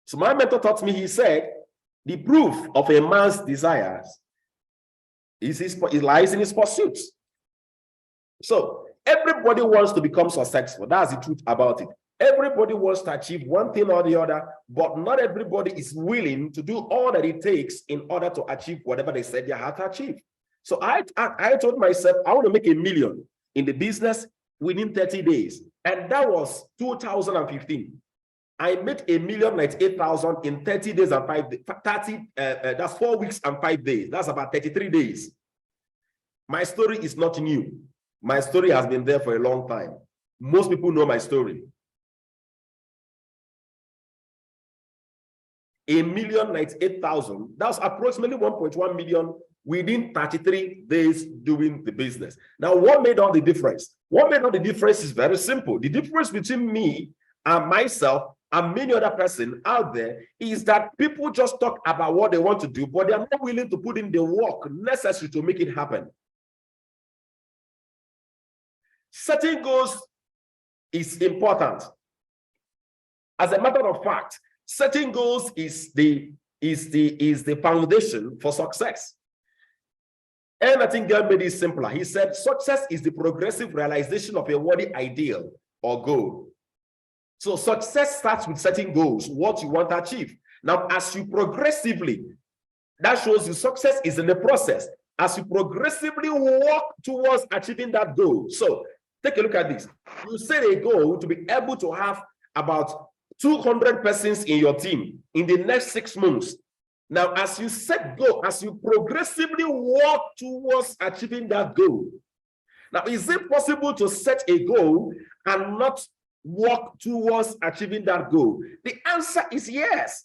So my mentor taught me, he said, the proof of a man's desires it lies in his pursuits. So everybody wants to become successful. That's the truth about it. Everybody wants to achieve one thing or the other, but not everybody is willing to do all that it takes in order to achieve whatever they said they had to achieve. So I told myself, I want to make $1 million in the business within 30 days. And that was 2015. I made $1,098,000 in 30 days and 5 days. That's 4 weeks and 5 days. That's about 33 days. My story is not new. My story has been there for a long time. Most people know my story. $1,098,000. That's approximately 1.1 million within 33 days doing the business. Now, what made all the difference? What made all the difference is very simple. The difference between me and myself and many other person out there is that people just talk about what they want to do, but they are not willing to put in the work necessary to make it happen. Setting goals is important. As a matter of fact, setting goals is the foundation for success. And I think God made it simpler. He said, success is the progressive realization of a worthy ideal or goal. So success starts with setting goals, what you want to achieve. Now, as you progressively, that shows you success is in the process. As you progressively walk towards achieving that goal. So take a look at this. You set a goal to be able to have about 200 persons in your team in the next 6 months. Now, as you set goal, as you progressively walk towards achieving that goal. Now, is it possible to set a goal and not walk towards achieving that goal? The answer is yes.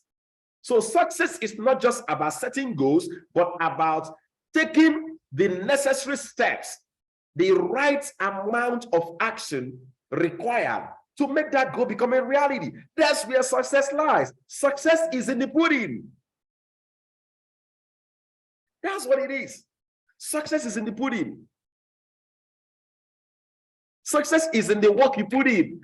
So success is not just about setting goals, but about taking the necessary steps, the right amount of action required to make that goal become a reality. That's where success lies. Success is in the pudding. That's what it is. Success is in the pudding. Success is in the work you put in.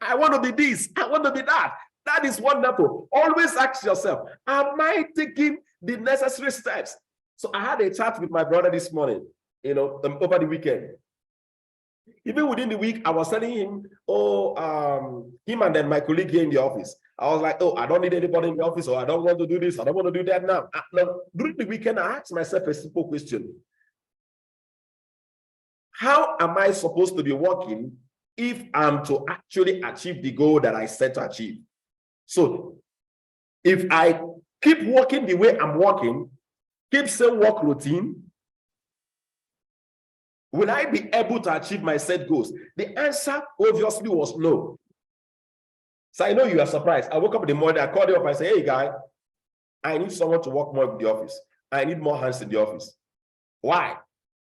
I want to be this. I want to be that. That is wonderful. Always ask yourself, am I taking the necessary steps? So I had a chat with my brother this morning, over the weekend. Even within the week, I was telling him, him and then my colleague here in the office. I was like, I don't need anybody in the office, or I don't want to do this, I don't want to do that now. Now, during the weekend, I asked myself a simple question. How am I supposed to be working if I'm to actually achieve the goal that I set to achieve? So if I keep working the way I'm working, keep same work routine, will I be able to achieve my set goals? The answer obviously was no. So I know you are surprised. I woke up in the morning, I called you up, I said, hey guy, I need someone to work more in the office. I need more hands in the office. Why?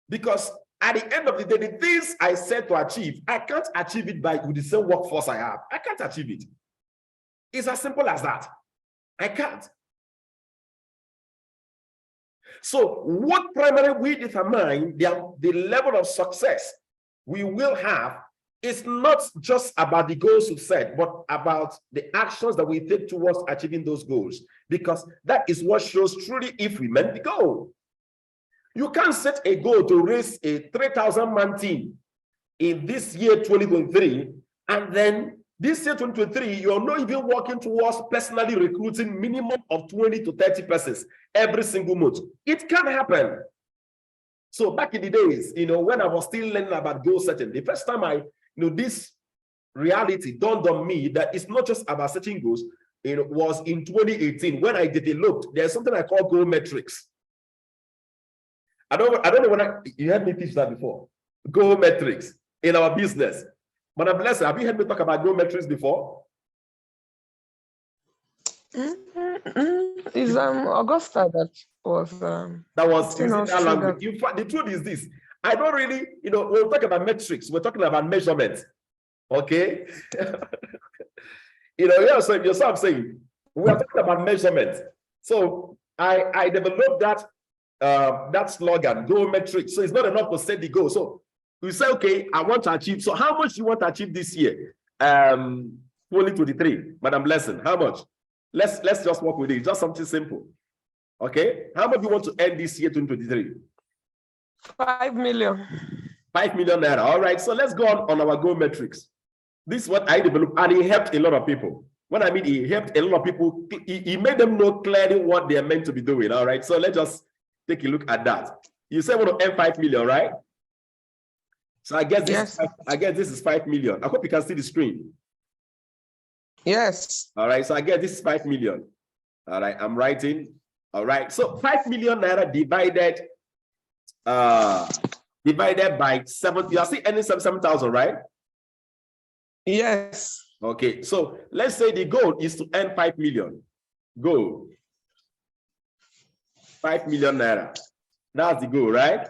Because at the end of the day, the things I set to achieve, I can't achieve it with the same workforce I have. I can't achieve it. It's as simple as that. I can't. So what primarily we determine the level of success we will have is not just about the goals we've set, but about the actions that we take towards achieving those goals. Because that is what shows truly if we meant the goal. You can't set a goal to raise a 3,000-man team in this year 2023, and then this year 2023, you're not even working towards personally recruiting minimum of 20 to 30 persons every single month. It can happen. So back in the days, when I was still learning about goal setting, the first time this reality dawned on me that it's not just about setting goals. It was in 2018 when I developed, there's something I call goal metrics. I don't know when you heard me teach that before. Goal metrics in our business. Madam Blessed, have you heard me talk about goal metrics before? Is Augusta that was that language. In fact, the truth is this. I don't really, we'll talk about metrics, we're talking about measurements. Okay? So yourself saying we are talking about measurements. So I developed that slogan, goal metrics. So it's not enough to set the goal. So we say, okay, I want to achieve. So how much do you want to achieve this year? Fully 23. Madam Blessing, how much? Let's just work with it. Just something simple. Okay. How much do you want to earn this year, 2023? 5 million. 5 million naira. All right. So let's go on our goal metrics. This is what I developed, and he helped a lot of people. When I mean he helped a lot of people, he made them know clearly what they are meant to be doing. All right. So let's just take a look at that. You said we want to earn 5 million, right? So I guess this is 5 million. I hope you can see the screen. Yes. All right. So I guess this is 5 million. All right. I'm writing. All right. So 5 million naira divided by 7. You are seeing any 7,000, right? Yes. Okay. So let's say the goal is to earn 5 million. Goal. 5 million naira. That's the goal, right?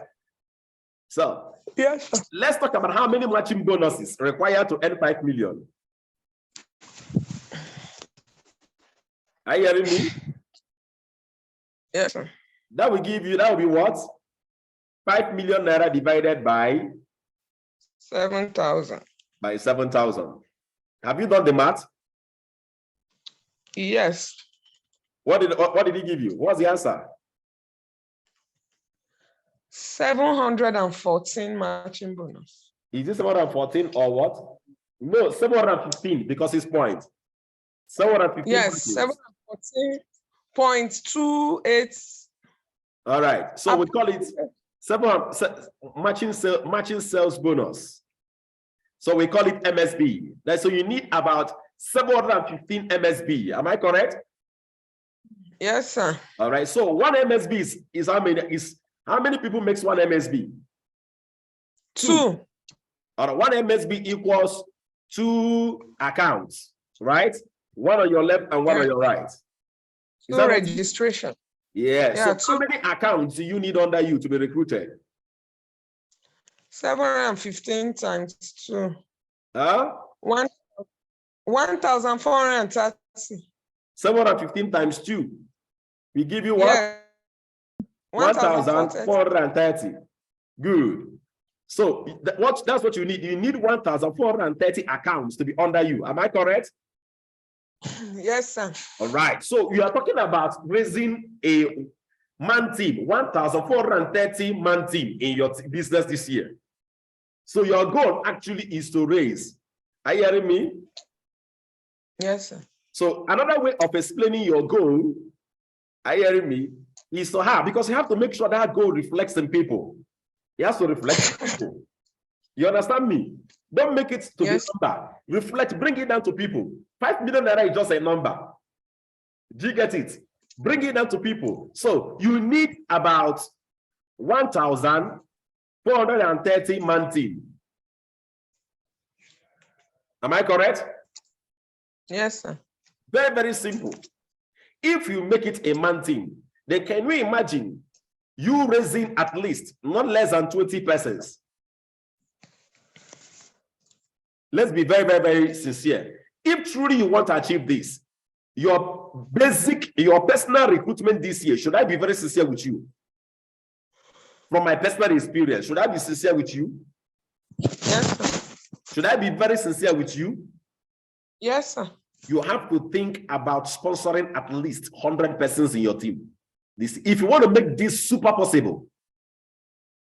So yes, let's talk about how many matching bonuses required to earn 5 million. Are you hearing me? Yes, sir. That will be what? 5 million naira divided by 7,000. By 7,000. Have you done the math? Yes. What did he give you? What's the answer? 714 matching bonus. Is it 714 or what? No, 715 because it's points. 715. Yes, 714.28. All right. So we call it matching sales bonus. So we call it MSB. So you need about 715 MSB. Am I correct? Yes, sir. All right. So one MSB is how many? How many people makes one MSB? 2. All right. One MSB equals 2 accounts, right? One on your left and one on your right. Is that registration? Yeah. So how many accounts do you need under you to be recruited? 715 times 2. Huh? 1,430. 715 times 2. We give you what? Yeah. 1,430. Good. So that's what you need. You need 1,430 accounts to be under you. Am I correct? Yes, sir. All right. So you are talking about raising a man team, 1,430 man team in your business this year. So your goal actually is to raise. Are you hearing me? Yes, sir. So another way of explaining your goal, are you hearing me, is to have, because you have to make sure that goal reflects in people. It has to reflect in people. You understand me? Don't make it to be number. Reflect, bring it down to people. 5 million naira is just a number. Do you get it? Bring it down to people. So you need about 1,430 man team. Am I correct? Yes, sir. Very, very simple. If you make it a man team, then can we imagine you raising at least not less than 20 persons? Let's be very, very, very sincere. If truly you want to achieve this, your personal recruitment this year, should I be very sincere with you? From my personal experience, should I be sincere with you? Yes, sir. Should I be very sincere with you? Yes, sir. You have to think about sponsoring at least 100 persons in your team. If you want to make this super possible,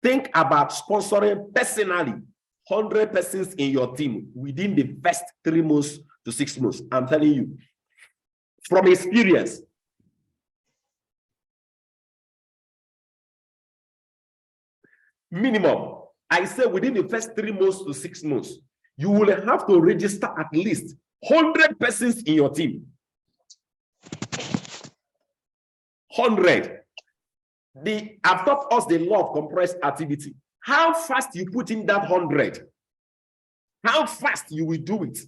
think about sponsoring personally 100 persons in your team within the first 3 months to 6 months. I'm telling you, from experience. Minimum, I say within the first 3 months to 6 months, you will have to register at least 100 persons in your team. 100. I've taught us the law of compressed activity. How fast you put in that 100, how fast you will do it.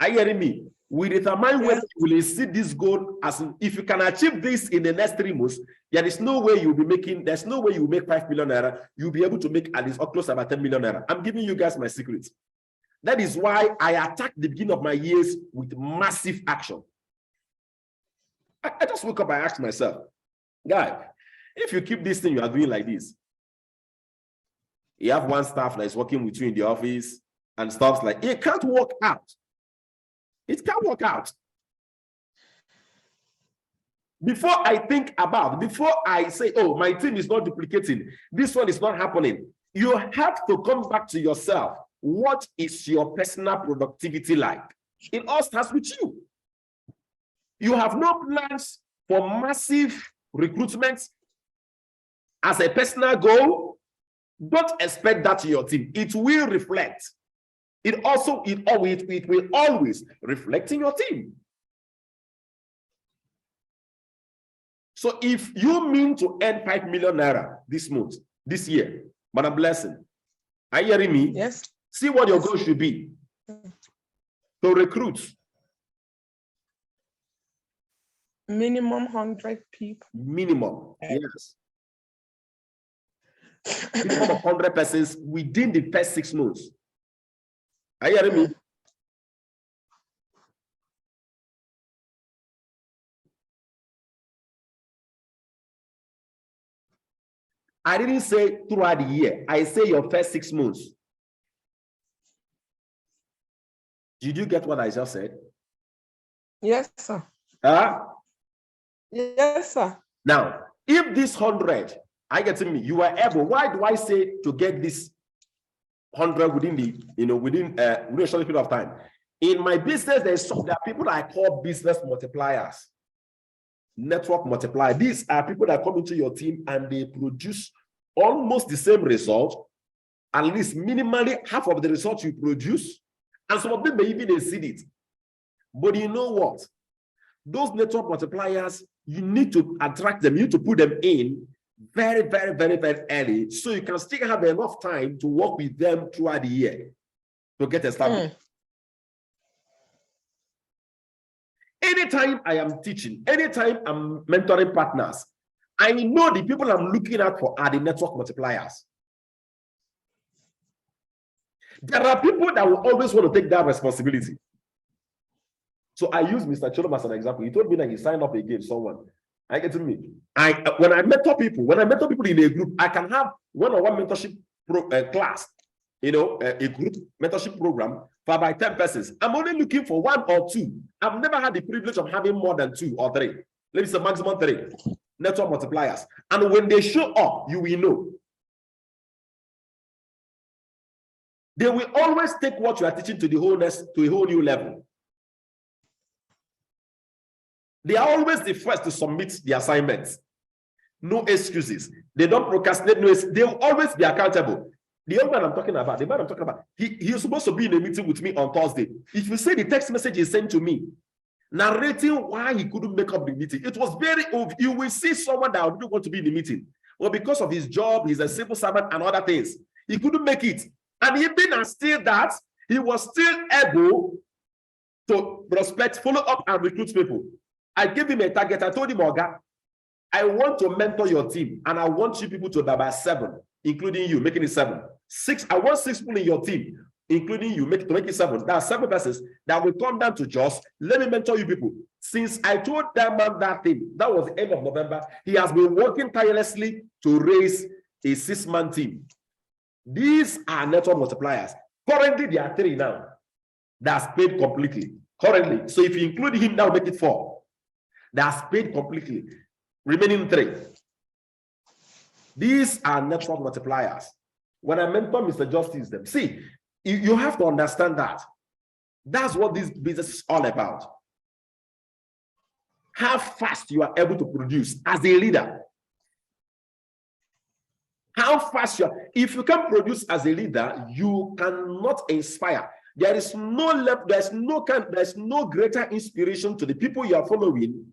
Are you hearing me? We determine whether you will exceed this goal. If you can achieve this in the next 3 months, there is no way you'll be making, there's no way you will make 5 million naira. You'll be able to make at least or close about 10 million naira. I'm giving you guys my secret. That is why I attacked the beginning of my years with massive action. I just woke up and asked myself, guy, if you keep this thing you are doing like this, you have one staff that is working with you in the office and stuff like, it can't work out. It can't work out. Before I say, oh, my team is not duplicating, this one is not happening, you have to come back to yourself. What is your personal productivity like? It all starts with you. You have no plans for massive recruitment as a personal goal. Don't expect that to your team. It will reflect. It will always reflect in your team. So if you mean to earn 5 million naira this month, this year, but a blessing, are you hearing me? Yes. See what your goal should be. To recruit. Minimum 100 people. Minimum, yes. Minimum of 100 persons within the first 6 months. Are you hearing me? I didn't say throughout the year. I say your first 6 months. Did you get what I just said? Yes, sir. Huh? Yes, sir. Now, if this 100, I get to me, you are able. Why do I say to get this 100 within the, within a short period of time? In my business, there are people that I call business multipliers, network multiplier. These are people that come into your team and they produce almost the same result, at least minimally half of the result you produce, and some of them may even exceed it. But you know what? Those network multipliers, you need to attract them, you need to put them in very, very, very, very early, so you can still have enough time to work with them throughout the year to get established. Anytime I am teaching, anytime I'm mentoring partners, I know the people I'm looking at for are the network multipliers. There are people that will always want to take that responsibility. So I use Mr. Cholom as an example. He told me that he signed up against someone. I get to me. When I mentor people in a group, I can have one-on-one mentorship class, a group mentorship program for about 10 persons. I'm only looking for 1 or 2. I've never had the privilege of having more than 2 or 3. Let me say maximum 3 network multipliers. And when they show up, you will know. They will always take what you are teaching to a whole new level. They are always the first to submit the assignments. No excuses. They don't procrastinate. They will always be accountable. The young man I'm talking about, he is supposed to be in a meeting with me on Thursday. If you see the text message he sent to me, narrating why he couldn't make up the meeting, it was very obvious. You will see someone that didn't want to be in the meeting. Well, because of his job, he's a civil servant and other things, he couldn't make it. And even as still that, he was still able to prospect, follow up, and recruit people. I gave him a target. I told him, Oga, I want to mentor your team, and I want you people to be about 7, including you, making it 7. 6. I want 6 people in your team, including you, make it 7. There are 7 persons that will come down to just let me mentor you people. Since I told that man that thing, that was the end of November, he has been working tirelessly to raise a 6-man team. These are network multipliers. Currently, there are 3 now. That's paid completely. Currently. So if you include him, that will make it 4. That's paid completely. Remaining 3. These are network multipliers. When I mentor Mr. Justice, them see, you have to understand that. That's what this business is all about. How fast you are able to produce as a leader. How fast you are. If you can produce as a leader, you cannot inspire. There is no level, there's no greater inspiration to the people you are following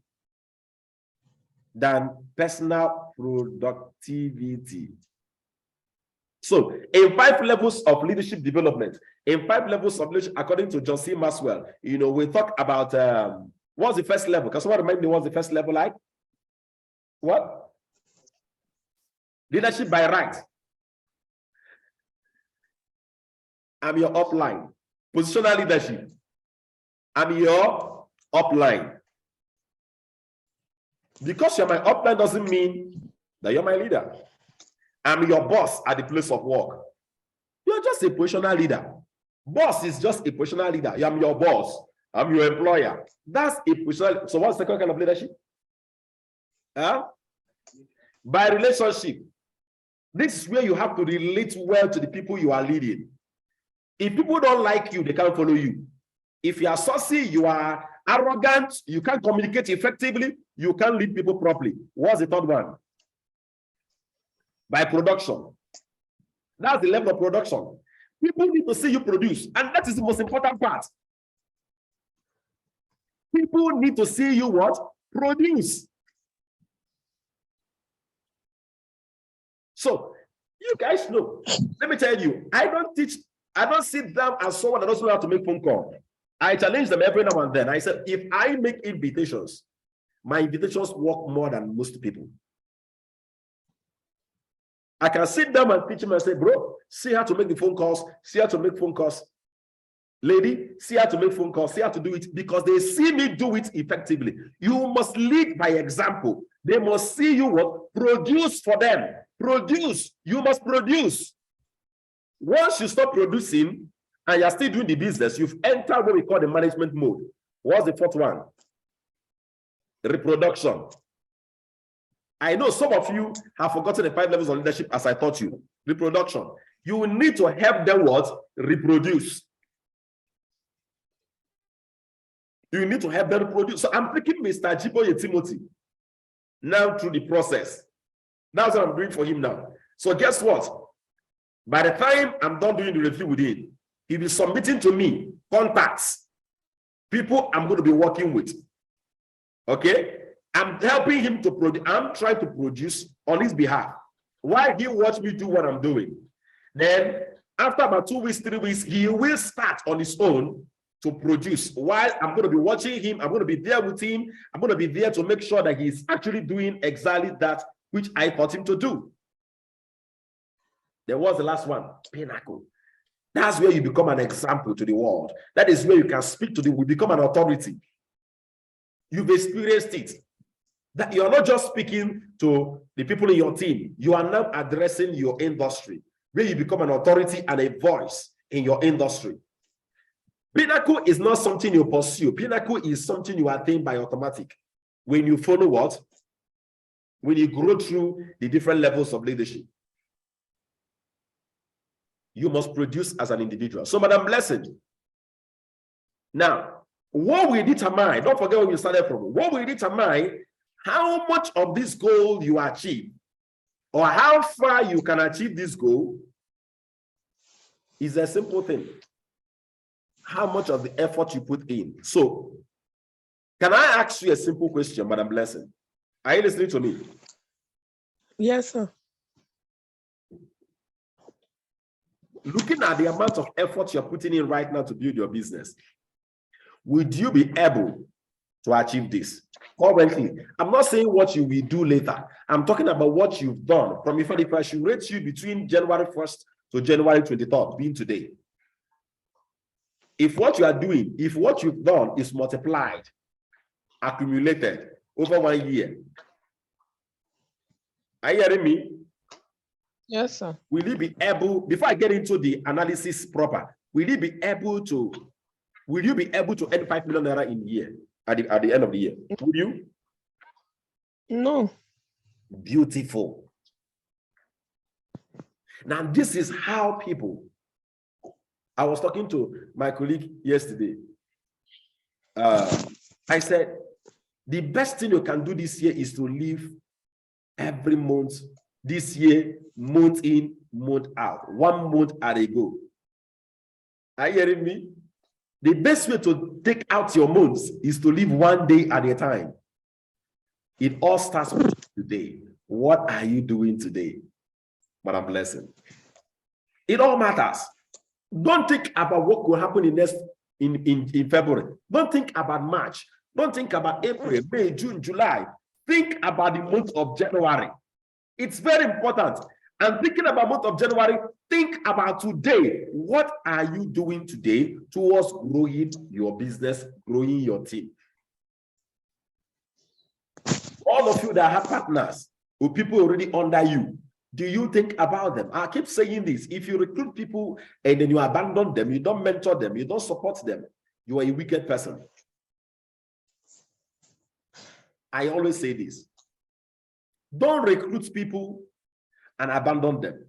than personal productivity. So, in 5 levels of leadership development, in 5 levels of leadership, according to John C. Maxwell, we talk about what's the first level? Can someone remind me what's the first level like? What? Leadership by right. I'm your upline. Positional leadership. I'm your upline. Because you're my upline doesn't mean that you're my leader. I'm your boss at the place of work. You're just a positional leader. Boss is just a positional leader. I'm your boss. I'm your employer. That's a position. So what's the second kind of leadership? By relationship. This is where you have to relate well to the people you are leading. If people don't like you, they can't follow you. If you are saucy, you are arrogant, you can't communicate effectively, you can't lead people properly. What's the third one? By production. That's the level of production. People need to see you produce, and that is the most important part. People need to see you what? Produce. So you guys know, let me tell you, I don't sit down as someone that doesn't know how to make phone call. I challenge them every now and then. I said, if I make invitations, my invitations work more than most people. I can sit down and teach them and say, bro, see how to make the phone calls, see how to make phone calls. Lady, see how to make phone calls, see how to do it, because they see me do it effectively. You must lead by example. They must see you what? Produce for them. Produce. You must produce. Once you stop producing and you're still doing the business, you've entered what we call the management mode. What's the fourth one? Reproduction. I know some of you have forgotten the 5 levels of leadership as I taught you. Reproduction. You will need to help them what? Reproduce. You need to help them reproduce. So I'm taking Mr. Jiboye Timothy now through the process. That's what I'm doing for him now. So guess what? By the time I'm done doing the review with him, he'll be submitting to me contacts, people I'm going to be working with. Okay? I'm helping him to produce. I'm trying to produce on his behalf. While he watch me do what I'm doing. Then after about 2 weeks, 3 weeks, he will start on his own to produce. While I'm going to be watching him, I'm going to be there with him. I'm going to be there to make sure that he's actually doing exactly that which I taught him to do. There was the last one, pinnacle. That's where you become an example to the world. That is where you can speak to them. We become an authority. You've experienced it. That you are not just speaking to the people in your team. You are now addressing your industry, where you become an authority and a voice in your industry. Pinnacle is not something you pursue. Pinnacle is something you attain by automatic. When you follow what? When you grow through the different levels of leadership. You must produce as an individual. So, Madam Blessed, now, what will determine, don't forget where we started from, what will determine how much of this goal you achieve or how far you can achieve this goal is a simple thing. How much of the effort you put in. So, can I ask you a simple question, Madam Blessed? Are you listening to me? Yes, sir. Looking at the amount of effort you're putting in right now to build your business, would you be able to achieve this currently? I'm not saying what you will do later. I'm talking about what you've done. From if I should rate you between January 1st to January 23rd, being today. If what you are doing, if what you've done is multiplied, accumulated over 1 year, are you hearing me? Yes, sir. Will you be able, before I get into the analysis proper, will you be able to earn 5 million naira in a year at the end of the year? Would you? No. Beautiful. Now, this is how people, I was talking to my colleague yesterday. I said, the best thing you can do this year is to live every month, this year, month in, month out, 1 month at a go. Are you hearing me? The best way to take out your months is to live 1 day at a time. It all starts with today. What are you doing today? Madam Blessing. It all matters. Don't think about what will happen in February. Don't think about March. Don't think about April, May, June, July. Think about the month of January. It's very important. And thinking about month of January, think about today. What are you doing today towards growing your business, growing your team? All of you that have partners or people already under you, do you think about them? I keep saying this. If you recruit people and then you abandon them, you don't mentor them, you don't support them, you are a wicked person. I always say this. Don't recruit people and abandon them.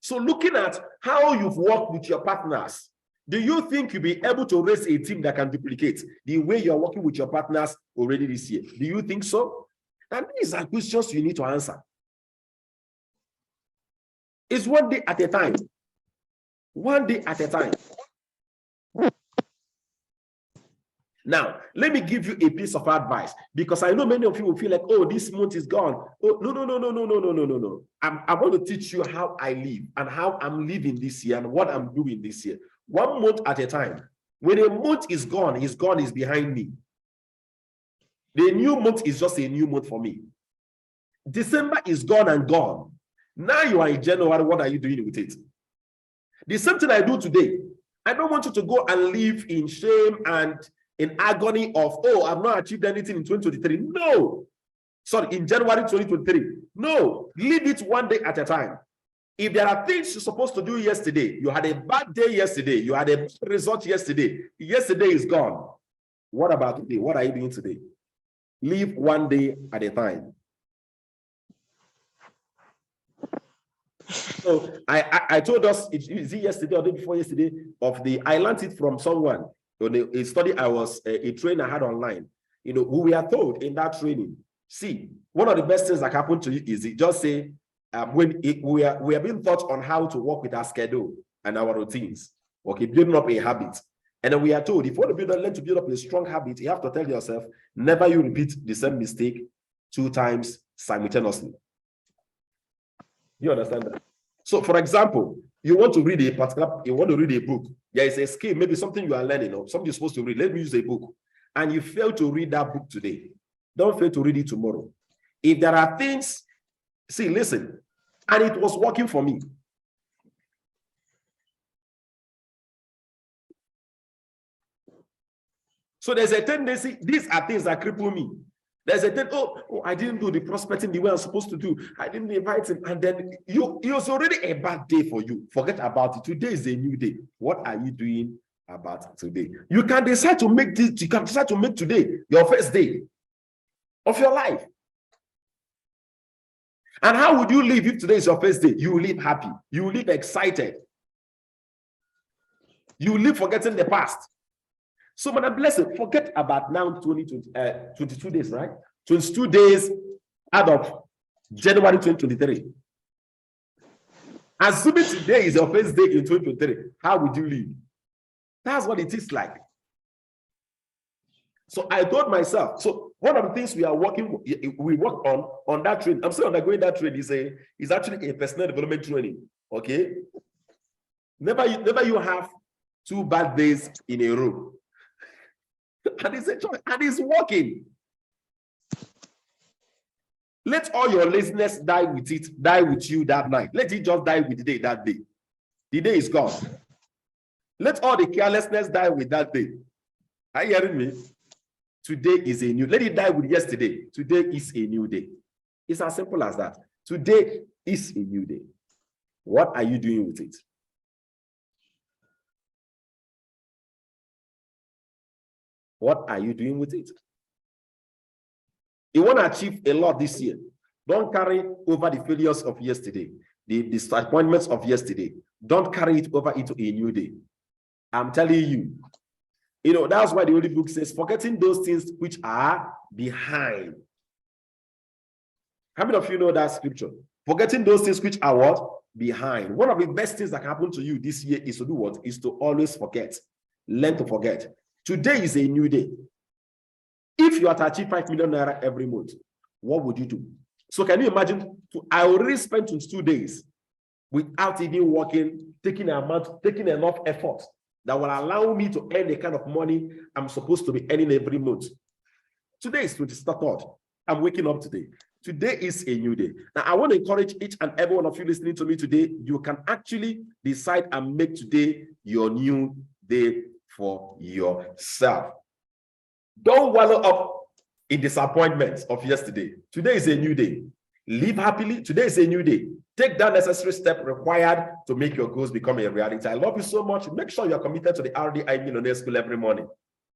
So looking at how you've worked with your partners, do you think you'll be able to raise a team that can duplicate the way you're working with your partners already this year? Do you think so? And these are questions you need to answer. It's one day at a time. One day at a time. Now, let me give you a piece of advice, because I know many of you will feel like, oh, this month is gone. Oh, no. I want to teach you how I live and how I'm living this year and what I'm doing this year. 1 month at a time. When a month is gone, is behind me. The new month is just a new month for me. December is gone and gone. Now you are in January. What are you doing with it? The same thing I do today. I don't want you to go and live in shame and in agony of, oh, I've not achieved anything in 2023. No. Sorry, in January 2023. No. Leave it one day at a time. If there are things you're supposed to do yesterday, you had a bad day yesterday, you had a bad result yesterday, yesterday is gone. What about today? What are you doing today? Live one day at a time. So I told us, is it yesterday or the day before yesterday, I learned it from someone on a study a trainer had online. We were told in that training, see, one of the best things that happened to you is it just say, we are being taught on how to work with our schedule and our routines, okay, building up a habit. And then we are told, if you want to learn to build up a strong habit, you have to tell yourself, never you repeat the same mistake 2 times simultaneously. You understand that? So, for example, you want to read a book. There is a skill, maybe something you are learning or something you're supposed to read. Let me use a book. And you fail to read that book today. Don't fail to read it tomorrow. If there are things, see, listen, and it was working for me. So there's a tendency, these are things that cripple me. There's a thing, oh, I didn't do the prospecting the way I'm supposed to do. I didn't invite him. And then it's already a bad day for you. Forget about it. Today is a new day. What are you doing about today? You can decide to make this, you can decide to make today your first day of your life. And how would you live if today is your first day? You will live happy. You will live excited. You will live forgetting the past. So, Madam Blessed, forget about now 22 days, right? 22 days out of January 2023. Assuming today is your first day in 2023, how would you live? That's what it is like. So I told myself, so one of the things we work on that training, I'm still undergoing that training, is actually a personal development training, okay? Never you have 2 bad days in a row. And it's a choice, and it's working. Let all your laziness die with you that night. Let it just die with the day that day. The day is gone. Let all the carelessness die with that day. Are you hearing me? Today is a new, let it die with yesterday. Today is a new day. It's as simple as that. Today is a new day. What are you doing with it? What are you doing with it? You want to achieve a lot this year. Don't carry over the failures of yesterday, the disappointments of yesterday. Don't carry it over into a new day. I'm telling you, that's why the Holy Book says, forgetting those things which are behind. How many of you know that scripture? Forgetting those things which are what? Behind. One of the best things that can happen to you this year is to do what? Is to always forget. Learn to forget. Today is a new day. If you are to achieve 5 million naira every month, what would you do? So can you imagine? I already spent 22 days without even working, taking enough effort that will allow me to earn the kind of money I'm supposed to be earning every month. Today is 23rd. I'm waking up today. Today is a new day. Now, I want to encourage each and every one of you listening to me today. You can actually decide and make today your new day for yourself. Don't wallow up in disappointments of yesterday. Today is a new day. Live happily. Today is a new day. Take that necessary step required to make your goals become a reality. I love you so much. Make sure you're committed to the RDI Millionaire School every morning.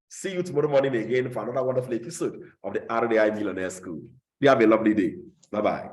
See you tomorrow morning again for another wonderful episode of the RDI Millionaire School. You have a lovely day. Bye-bye.